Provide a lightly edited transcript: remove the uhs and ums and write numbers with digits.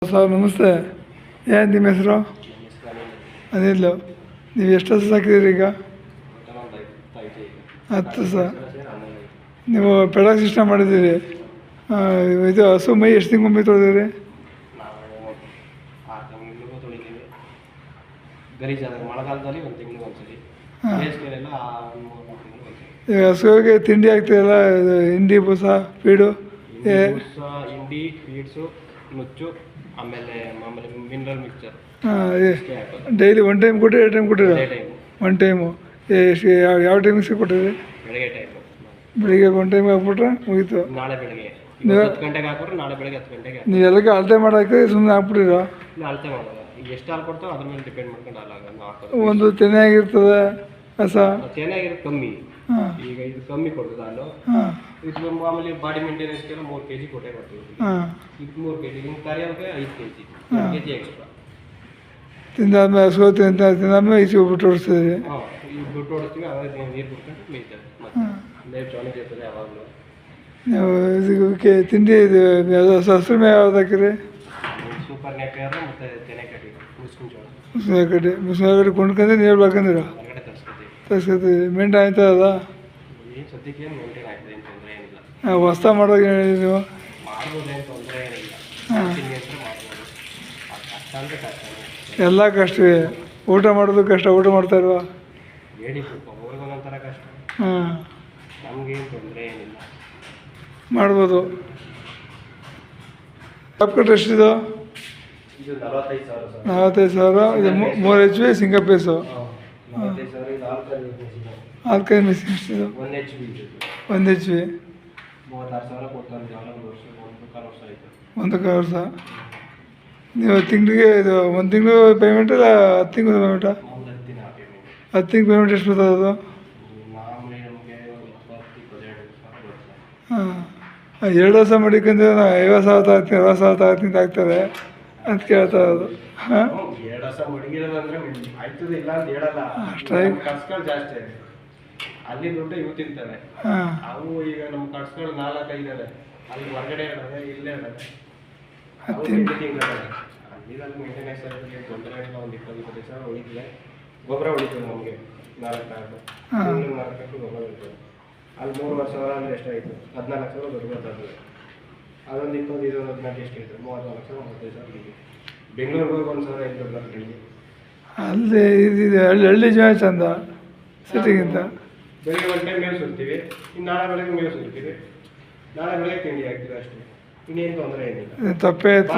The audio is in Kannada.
ಸರ್ ನಮಸ್ತೆ. ಏನು ನಿಮ್ಮ ಹೆಸರು? ಅನಿಲ್. ನೀವು ಎಷ್ಟು ಹಸು ಸಾಕಿದ್ದೀರಿ ಈಗ? 10 ಸರ್. ನೀವು ಪೆಡಾಕ್ ಸಿಸ್ಟಮ್ ಮಾಡಿದ್ದೀರಿ. ಇದು ಹಸು ಮೈ ಎಷ್ಟು ತಿಂಗಳು ತೊಳೆದಿರಿ? ಈಗ ಹಸುವಿಗೆ ತಿಂಡಿ ಹಾಕ್ತೀರಲ್ಲ, ಇದು ಹಿಂಡಿ ಬೂಸ ಫೀಡು? ಹಿಂಡಿ ಫೀಡ್ಸು ನುಚ್ಚು ಆಮೇಲೆ ಮಾಮೂಲಿ ಮಿನರಲ್ ಮಿಕ್ಚರ್. ಡೈಲಿ 1 ಟೈಮ್ ಕೊಟ್ಟಿರಿ 2 ಟೈಮ್ ಕೊಟ್ಟಿರ? Time 1 time. ಎಷ್ಟು ಯಾವ ಟೈಮಿಗೆ ಕೊಟ್ಟಿರಿ? ಬೆಳಗ್ಗೆ ಟೈಮು. ಬೆಳಿಗ್ಗೆ 1 ಟೈಮ್ ಹಾಕ್ಬಿಟ್ರೆ ಮುಗೀತು. ನಾಳೆ ಬೆಳಗ್ಗೆ 10 ಗಂಟೆಗೆ ಹಾಕ್ಬಿಟ್ರೆ ನಾಳೆ ಬೆಳಗ್ಗೆ 10 ಗಂಟೆಗೆ. ನೀವು ಎಲ್ಲಕ್ಕೆ ಅಳತೆ ಮಾಡಿ ಹಾಕಿದ್ರೆ ಸುಮ್ಮನೆ ಹಾಕ್ಬಿಟ್ಟಿರ? ಇಲ್ಲ, ಅಳತೆ ಮಾಡೋದು. ಈಗ ಎಷ್ಟು ಹಾಲು ಕೊಡ್ತಾವೆ ಅದ್ರ ಮೇಲೆ ಡಿಪೆಂಡ್ ಮಾಡ್ಕೊಂಡು ಹಾಲು ಒಂದು ತೆನೆಯಾಗಿರ್ತದೆ ಹಸ? ಚೆನ್ನಾಗಿರೋದು ಕಮ್ಮಿ. ಹಾಂ. ಈಗ ಇದು ಕಮ್ಮಿ ಕೊಡ್ತದೆ ಹಾಲು. ಹಾಂ. ಇದು ಮಾಮೂಲಿ ಬಾಡಿ ಮೇಂಟೆನೆನ್ಸ್ಗೆಲ್ಲ 3 kg ಕೊಟ್ಟೆ ಕೊಡ್ತೀವಿ. ಹಾಂ. ಇದು 3 kg. ಇನ್ನು ಕರಿಯೋಕ್ಕೆ 5 kg, 2 kg ಎಕ್ಸ್ಟ್ರಾ. ತಿಂದಾದ್ಮೇಲೆ ಹಸು ತಿಂದಾದ್ಮೇಲೆ ಈಚೆ ಬಿಟ್ಟು ಓಡಿಸ್ತಿದ್ರಿ? ಹಾಂ, ಈಗ ಬಿಟ್ಟು ಓಡಿಸ್ತೀವಿ. ಅವಾಗ ನೀರು ಬಿಟ್ಕೊಂಡು ಮೇಯ್ತದೆ. ಮತ್ತೆ ಲೇಟ್ ಚಾಲೆಂಜ್ ಇರ್ತದೆ ಯಾವಾಗಲೂ. ನೀವು ಇದಕ್ಕೆ ತಿಂಡಿ ಇದು ಹಸ್ರು ಮೇವು ಯಾವ್ದು ಹಾಕಿರಿ? ಸೂಪರ್ ನೇಪಿಯರ್ ಮತ್ತು ತೆನೆ ಕಟ್ಟಿ ಮುಸ್ಕಿನ ಜೋಳ. ಮುಸ್ಲಿಂ ಕಡೆ ಕೊಂಡ್ಕೊಂಡ್ರೆ ನೀರು ಬೇಕಂದಿರ? ಹೊರಗಡೆ ತರಿಸ್ಕೊತೀವಿ. ತರ್ಸ್ಕೊತೀವಿ. ಮೇಂಟೈನ್ ಆಯ್ತಾ ಅದ? ಏನು ಸದ್ಯಕ್ಕೆ ಏನು ಮೇಂಟೈನ್ ಆಗ್ತದೆ, ಏನು ತೊಂದರೆ ಏನಿಲ್ಲ. ಹೊಸ ಮಾಡೋದು ಏನು ಹೇಳಿ ನೀವು? ಮಾಡ್ಬೋದು, ಏನು ತೊಂದರೆ ಏನಿಲ್ಲ. ಹಾಂ. ತಿಂಡಿ ಅಂತ ಮಾಡ್ಬೋದು. ಕಷ್ಟ ಅಂದರೆ ಕಷ್ಟನೇ. ಎಲ್ಲ ಕಷ್ಟವೇ. ಊಟ ಮಾಡೋದು ಕಷ್ಟ. ಊಟ ಮಾಡ್ತಾ ಇಲ್ವಾ? ಹೇಳಿ ಸ್ವಲ್ಪ ಅವ್ರಿಗೆ ಒಂದೊಂಥರ ಕಷ್ಟ. ಹಾಂ. ನಮಗೇನು ತೊಂದರೆ ಏನಿಲ್ಲ, ಮಾಡ್ಬೋದು. ಟಾಪ್ ಕಟ್ ಎಷ್ಟಿದು? ಇದು 45,000 ಸರ್. 45,000. ಇದು 3 HP ಸಿಂಗಲ್ ಪೀಸು. 45,000. ಇದು ಆಲ್ಕೈ ಮಿಷಿನ್ ಎಷ್ಟಿದು? 1 HP. 1 HP. 36,000 ಕೊಡ್ತಾರೆ. ಜೋಳ ವರ್ಷ 1 ವರ್ಷ ಆಯಿತು. 1 ವರ್ಷ. ನೀವು ತಿಂಗಳಿಗೆ ಇದು 1 ತಿಂಗಳು ಪೇಮೆಂಟ್ ಇಲ್ಲ 10 ತಿಂಗಳು ಪೇಮೆಂಟಾ? 10 ದಿನ ಪೇಮೆಂಟ್. 10 ತಿಂಗಳು ಪೇಮೆಂಟ್ ಎಷ್ಟು ಬರ್ತದೆ ಅದು? ಮಾಮೂಲಿ ನಮಗೆ 20-22 ಬರುತ್ತೆ. ಹಾಂ. 2 ವರ್ಷ ಮಾಡಿಕೊಂಡ್ರೆ 50,000 ತಗೊಳ್ತೀನಿ 60,000 ತಗೊಳ್ತೀನಿ ಅಂತ ಆಗ್ತಾರೆ ಅಂತ ಕೇಳ್ತಾ ಇರೋದು. ಹಾಂ. 2 ವರ್ಷ ಮಡಗಿರೋದಂದ್ರೆ ಆಯ್ತದೆ, ಇಲ್ಲ ಅಂತ ಹೇಳಲ್ಲ. ಅಷ್ಟಾಗಿ ಖರ್ಚುಗಳು ಜಾಸ್ತಿ. ಅಲ್ಲಿ ದುಡ್ಡು ಇವು ತಿಂತವೆ. ಹಾಂ. ಅವು ಈಗ ನಮ್ಮ ಖರ್ಚುಗಳು 4-5 ಇದ್ದಾವೆ. ಅಲ್ಲಿ ಹೊರಗಡೆ ಇಡೋದೆ, ಇಲ್ಲೇ ಇಡೋದೆ. ಅಲ್ಲಿ ಮೇಂಟೆನೆನ್ಸ್ ತೊಂದರೆ ಇಲ್ಲ. ಒಂದು 20-25 ಸಾವಿರ ಉಳಿತದೆ. ಗೊಬ್ಬರ ಉಳಿತದೆ ನಮಗೆ 4 ಗೊಬ್ಬರ ಉಳಿತದೆ. ಅಲ್ಲಿ 3 ವರ್ಷ ಅಂದರೆ ಎಷ್ಟಾಯಿತು? 14,000 ದೊಡ್ಡ ಗೊತ್ತಾಗ್ತದೆ. ಅದೊಂದು 20, ಇದೊಂದು 14 ಎಷ್ಟು ಇರ್ತದೆ? 34,000, 35,000 ಇದೆ. ಬೆಂಗಳೂರಿಗೆ ಹೋಗಿ 1,000 ಬರ್ತದೆ. ಅಲ್ಲಿ ಇದು ಹಳ್ಳಿ ಜೀವನ ಚಂದ ಸಿಟಿಗಿಂತ. ಬೆಳಿಗ್ಗೆ 1 ಟೈಮ್ ಮೇವು ಸುರ್ತೀವಿ. ಇನ್ನು ನಾಳೆ ಬೆಳಗ್ಗೆ ಮೇವು ಸುರ್ತೀವಿ. ನಾಳೆ ಬೆಳಗ್ಗೆ ತಿಂಡಿ ಹಾಕ್ತೀವಿ ಅಷ್ಟೇ. ಇನ್ನೇನು ತೊಂದರೆ ಏನಿಲ್ಲ. ತಪ್ಪೇ ಆಯಿತು.